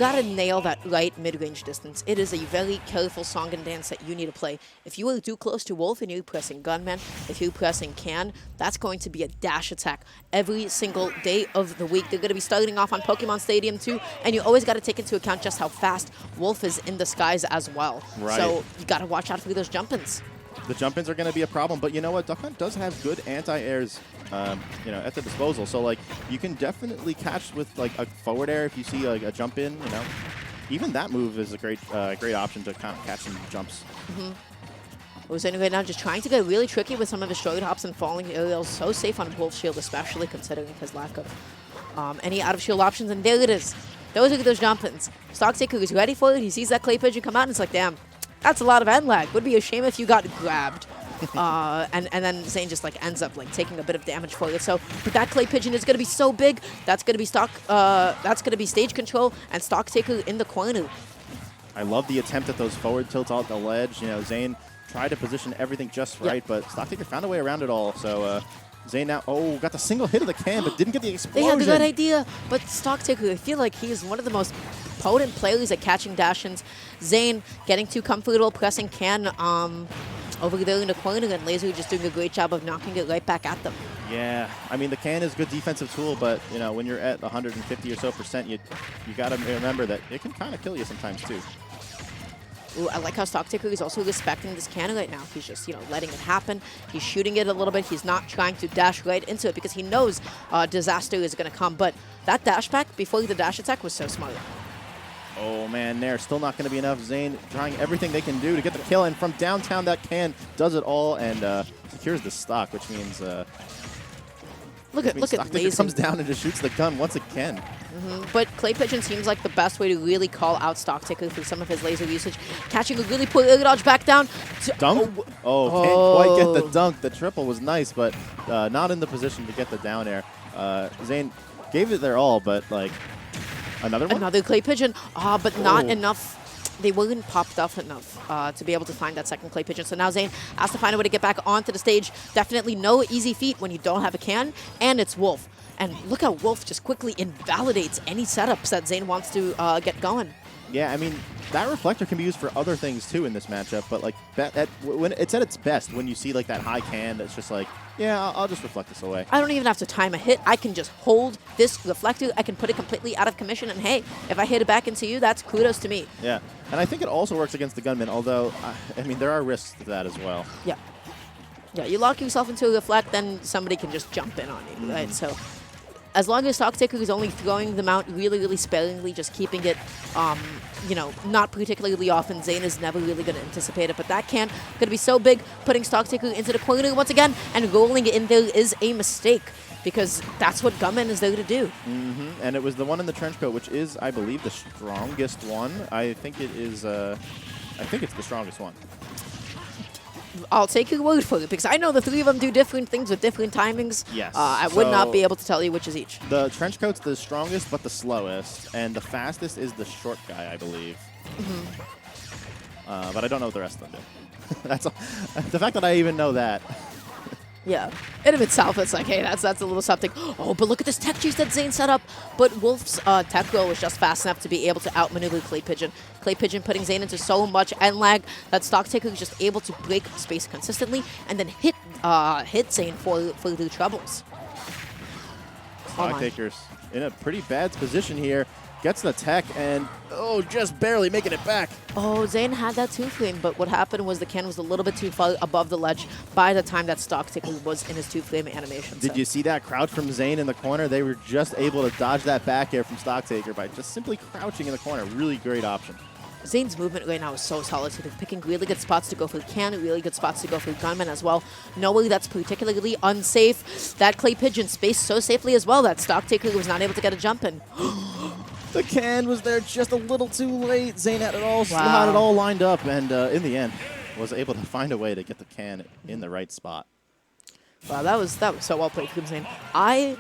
gotta nail that right mid-range distance. It is a very careful song and dance that you need to play. If you are too close to Wolf and you're pressing Gunman, if you're pressing Can, that's going to be a dash attack every single day of the week. They're gonna be starting off on Pokemon Stadium too, and you always gotta take into account just how fast Wolf is in the skies as well. Right. So you gotta watch out for those jump-ins. The jump-ins are going to be a problem, but you know what? Duck Hunt does have good anti-airs, you know, at the disposal. So like, you can definitely catch with like a forward air if you see like a jump-in. You know, even that move is a great option to kind of catch some jumps. Zane right now just trying to get really tricky with some of his shoulder hops and falling aerials. So safe on Wolf's shield, especially considering his lack of any out-of-shield options. And there it is. Those are those jump-ins. Stocktaker is ready for it. He sees that Clay Pigeon come out, and it's like, damn. That's a lot of end lag. Would be a shame if you got grabbed. And then Zane just like ends up like taking a bit of damage for it. So but that Clay Pigeon is gonna be so big. That's gonna be that's gonna be stage control and Stocktaker in the corner. I love the attempt at those forward tilts off the ledge. You know, Zane tried to position everything just right, but Stocktaker found a way around it all. So Zane now, got the single hit of the can, but didn't get the explosion. They had the good idea, but Stocktaker, I feel like he is one of the most potent players at catching dash-ins. Zane getting too comfortable pressing Can over there in the corner, and Laser just doing a great job of knocking it right back at them. Yeah, I mean, the can is a good defensive tool, but you know, when you're at 150 or so %, you got to remember that it can kind of kill you sometimes too. Ooh, I like how Stocktaker is also respecting this cannon right now. He's just, letting it happen. He's shooting it a little bit. He's not trying to dash right into it because he knows disaster is going to come. But that dash back before the dash attack was so smart. Oh man, there still not going to be enough. Zane trying everything they can do to get the kill, and from downtown that can does it all and secures the stock, which means look at Stocktaker comes down and just shoots the gun once again. But Clay Pigeon seems like the best way to really call out Stocktaker through some of his laser usage. Catching a really poor air dodge back down. Dunk? Can't quite get the dunk. The triple was nice, but not in the position to get the down air. Zane gave it their all, but like another one? Another Clay Pigeon, but not enough. They weren't popped up enough to be able to find that second Clay Pigeon. So now Zane has to find a way to get back onto the stage. Definitely no easy feat when you don't have a can, and it's Wolf. And look how Wolf just quickly invalidates any setups that Zane wants to get going. Yeah, I mean, that reflector can be used for other things too in this matchup, but like when it's at its best, when you see like that high can that's just like, yeah, I'll just reflect this away. I don't even have to time a hit. I can just hold this reflector. I can put it completely out of commission, and hey, if I hit it back into you, that's kudos to me. Yeah, and I think it also works against the gunman, although, I mean, there are risks to that as well. Yeah. Yeah, you lock yourself into a reflect, then somebody can just jump in on you, right? So as long as Stocktaker is only throwing them out really, really sparingly, just keeping it, not particularly often, Zane is never really going to anticipate it. But that can going to be so big, putting Stocktaker into the corner once again, and rolling it in there is a mistake, because that's what Gunman is there to do. And it was the one in the trench coat, which is, I believe, the strongest one. I think it is, I think it's the strongest one. I'll take your word for it, because I know the three of them do different things with different timings. Yes. I would not be able to tell you which is each. The trench coat's the strongest, but the slowest, and the fastest is the short guy, I believe. But I don't know what the rest of them do. That's all. The fact that I even know that. Yeah, in of itself, it's like, hey, that's a little something. Oh, but look at this tech chase that Zane set up. But Wolf's tech roll was just fast enough to be able to outmaneuver Clay Pigeon. Clay Pigeon putting Zane into so much end lag that Stocktaker was just able to break space consistently and then hit Zane for the troubles. Stocktaker's in a pretty bad position here. Gets the tech and, just barely making it back. Oh, Zane had that two-frame, but what happened was the can was a little bit too far above the ledge by the time that Stocktaker was in his two-frame animation. Did you see that crouch from Zane in the corner? They were just able to dodge that back air from Stocktaker by just simply crouching in the corner. Really great option. Zane's movement right now is so solid. So they're picking really good spots to go for can, really good spots to go for gunman as well. Nowhere that's particularly unsafe. That Clay Pigeon spaced so safely as well that Stocktaker was not able to get a jump in. The can was there just a little too late. Zane had it all, had it all lined up, and in the end, was able to find a way to get the can in the right spot. Wow, that was so well played from Zane. I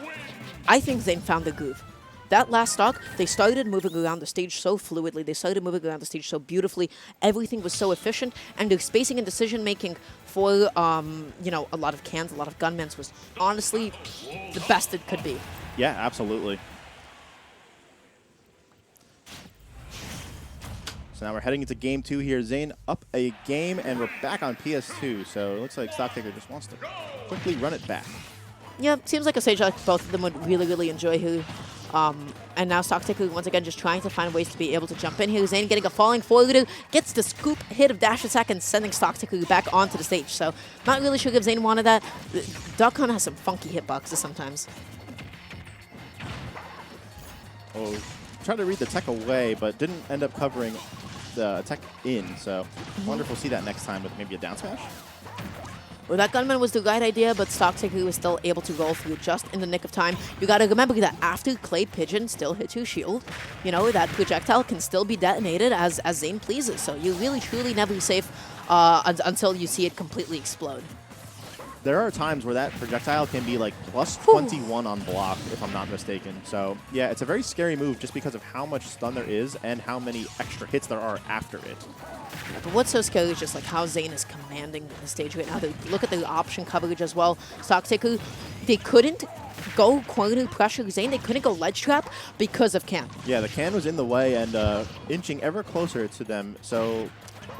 think Zane found the groove. That last stock, they started moving around the stage so fluidly. They started moving around the stage so beautifully. Everything was so efficient, and their spacing and decision making for a lot of cans, a lot of gunmans was honestly the best it could be. Yeah, absolutely. So now we're heading into game 2 here. Zane up a game, and we're back on PS2. So it looks like Stocktaker just wants to quickly run it back. Yeah, seems like a stage like both of them would really, really enjoy here. And now Stocktaker once again just trying to find ways to be able to jump in here. Zane getting a falling forward, gets the scoop hit of dash attack and sending Stocktaker back onto the stage. So not really sure if Zane wanted that. Duck Hunt has some funky hitboxes sometimes. Oh, tried to read the tech away, but didn't end up covering the tech in. So I wonder if we'll see that next time with maybe a down smash. Well, that gunman was the right idea, but Stocktaker was still able to roll through just in the nick of time. You gotta remember that after Clay Pigeon still hits your shield, you know, that projectile can still be detonated as Zane pleases. So you're really, truly never safe until you see it completely explode. There are times where that projectile can be like plus 21 on block, if I'm not mistaken. So yeah, it's a very scary move just because of how much stun there is and how many extra hits there are after it. But what's so scary is just like how Zane is commanding the stage right now. They look at the option coverage as well. Stocktaker, they couldn't go corner pressure Zane. They couldn't go ledge trap because of Can. Yeah, the Can was in the way and inching ever closer to them. So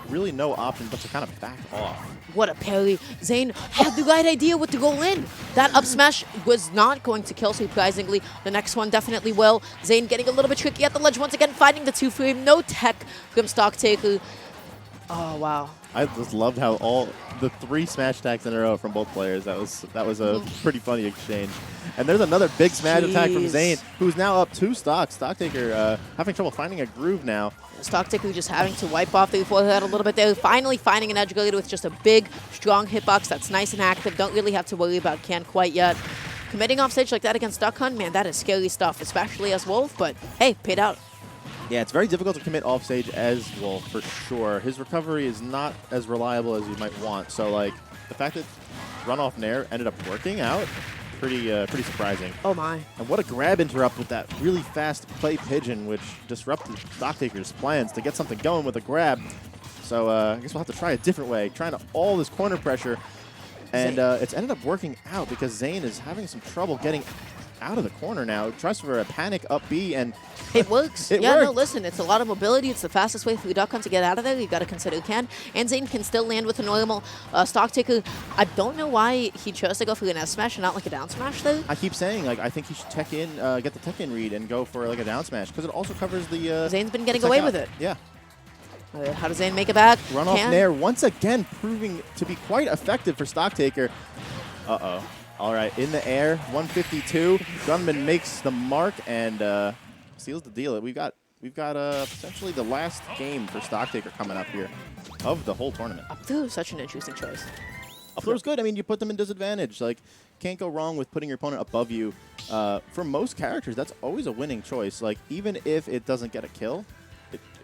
really no option but to kind of back off. What a parry. Zane had the right idea with the goal in. That up smash was not going to kill, surprisingly. The next one definitely will. Zane getting a little bit tricky at the ledge once again, fighting the 2-frame. No tech from Stocktaker. Oh, wow. I just loved how all the 3 smash attacks in a row from both players. That was a pretty funny exchange. And there's another big smash attack from Zane, who's now up 2 stocks. Stocktaker having trouble finding a groove now. Stocktaker just having to wipe off the forehead a little bit there. Finally finding an edge guard with just a big, strong hitbox that's nice and active. Don't really have to worry about Can quite yet. Committing off stage like that against Duck Hunt, man, that is scary stuff, especially as Wolf. But hey, paid out. Yeah, it's very difficult to commit off stage as Wolf for sure. His recovery is not as reliable as you might want. So like the fact that runoff nair ended up working out, pretty surprising. Oh my. And what a grab interrupt with that really fast play pigeon, which disrupted Stocktaker's plans to get something going with a grab. So I guess we'll have to try a different way, trying to all this corner pressure. And it's ended up working out because Zane is having some trouble getting out of the corner now. Tries for a panic up B, and it works. It yeah, worked. No, listen, it's a lot of mobility. It's the fastest way for Duck Hunt to get out of there. You got to consider Can. And Zane can still land with a normal Stocktaker. I don't know why he chose to go for an S smash and not like a down smash though. I keep saying, like, I think he should tech in, get the tech in read and go for like a down smash because it also covers the. Zane's been getting away with it. Yeah. How does Zane make it back? Run off nair once again, proving to be quite effective for Stocktaker. Uh-oh. All right, in the air, 152. Gunman makes the mark and seals the deal. We've got potentially the last game for Stocktaker coming up here of the whole tournament. Up through such an interesting choice. Up throw's good. I mean, you put them in disadvantage. Like, can't go wrong with putting your opponent above you. For most characters, that's always a winning choice. Like, even if it doesn't get a kill,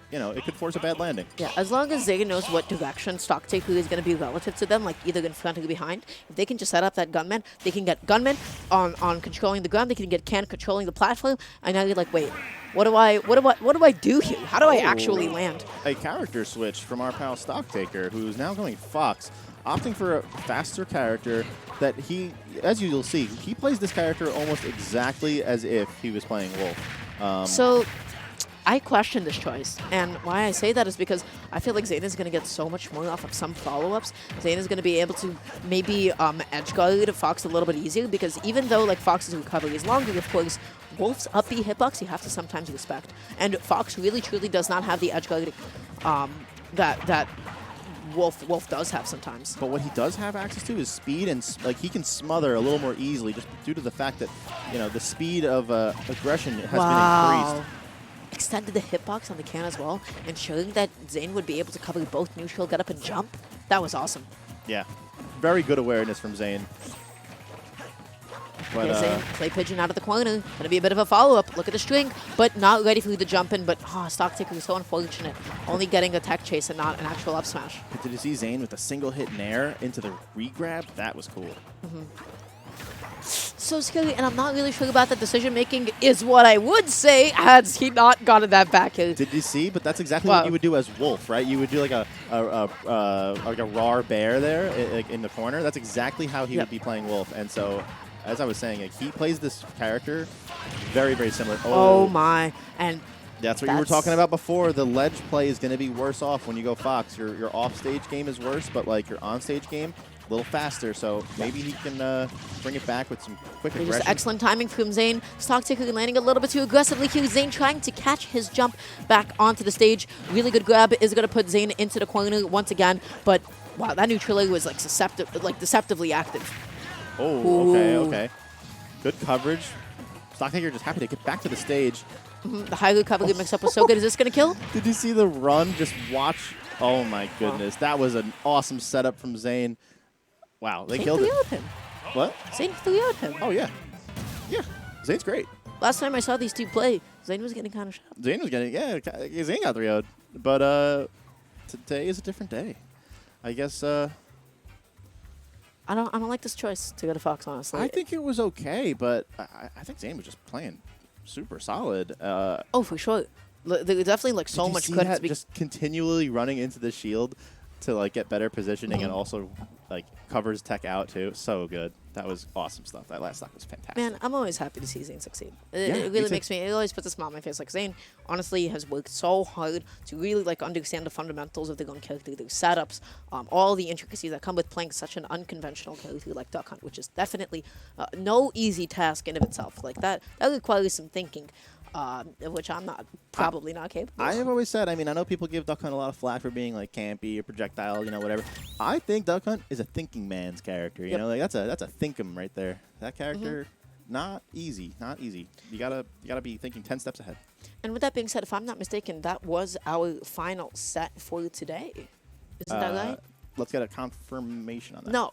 it could force a bad landing. Yeah, as long as Zane knows what direction Stocktaker is going to be relative to them, like either in front or behind, if they can just set up that gunman, they can get gunman on controlling the ground, they can get Can controlling the platform, and now you're like, wait, what do I do here? How do I actually land? A character switch from our pal Stocktaker, who's now going Fox, opting for a faster character that he, as you'll see, he plays this character almost exactly as if he was playing Wolf. So I question this choice, and why I say that is because I feel like Zane is going to get so much more off of some follow-ups. Zane is going to be able to maybe edge guard Fox a little bit easier, because even though like Fox's recovery is longer, of course, Wolf's up B hitbox you have to sometimes respect, and Fox really truly does not have the edge guard that Wolf does have sometimes. But what he does have access to is speed, and like he can smother a little more easily just due to the fact that the speed of aggression has been increased. Extended the hitbox on the Can as well, and showing that Zane would be able to cover both neutral, get up and jump. That was awesome. Yeah, very good awareness from Zane. But, Zane, play pigeon out of the corner. Gonna be a bit of a follow-up. Look at the string, but not ready for the jump in. But Stocktaker is so unfortunate, only getting a tech chase and not an actual up smash. Did you see Zane with a single hit nair into the re-grab? That was cool. So scary, and I'm not really sure about the decision-making is what I would say had he not gotten that back here. Did you see? But that's exactly what you would do as Wolf, right? You would do like a raw bear there in the corner. That's exactly how he would be playing Wolf. And so, as I was saying, he plays this character very, very similar. Oh my. And That's what you were talking about before. The ledge play is going to be worse off when you go Fox. Your off-stage game is worse, but like your on-stage game, a little faster. So maybe he can bring it back with some quick aggression. Just excellent timing from Zane. Stocktaker landing a little bit too aggressively here. Zane trying to catch his jump back onto the stage. Really good grab is going to put Zane into the corner once again. But wow, that neutrality was like deceptively active. Oh, okay. Good coverage. Stocktaker just happy to get back to the stage. The high recovery mix-up was so good. Is this going to kill? Did you see the run? Just watch. Oh, my goodness. That was an awesome setup from Zane. Wow, they killed it. Him. What? Zane 3-0'd him. Oh, yeah. Yeah, Zane's great. Last time I saw these two play, Zane was getting kind of shot. Zane was getting, Zane got 3-0'd. But today is a different day. I guess I don't like this choice to go to Fox, honestly. I think it was okay, but I think Zane was just playing super solid. Oh, for sure. There's definitely like so much credit to be just continually running into the shield to like get better positioning and also like covers tech out too. So good. That was awesome stuff. That last stock was fantastic. Man, I'm always happy to see Zane succeed. It me really too. makes me, it always puts a smile on my face. Like Zane honestly has worked so hard to really like understand the fundamentals of their own character, their setups, all the intricacies that come with playing such an unconventional character like Duck Hunt, which is definitely no easy task in of itself. Like that requires some thinking. Which I'm probably not capable of. I have always said, I mean, I know people give Duck Hunt a lot of flack for being like campy or projectile, whatever. I think Duck Hunt is a thinking man's character. You know, like that's a thinkum right there. That character, not easy. You gotta be thinking 10 steps ahead. And with that being said, if I'm not mistaken, that was our final set for today. Isn't that right? Let's get a confirmation on that. No,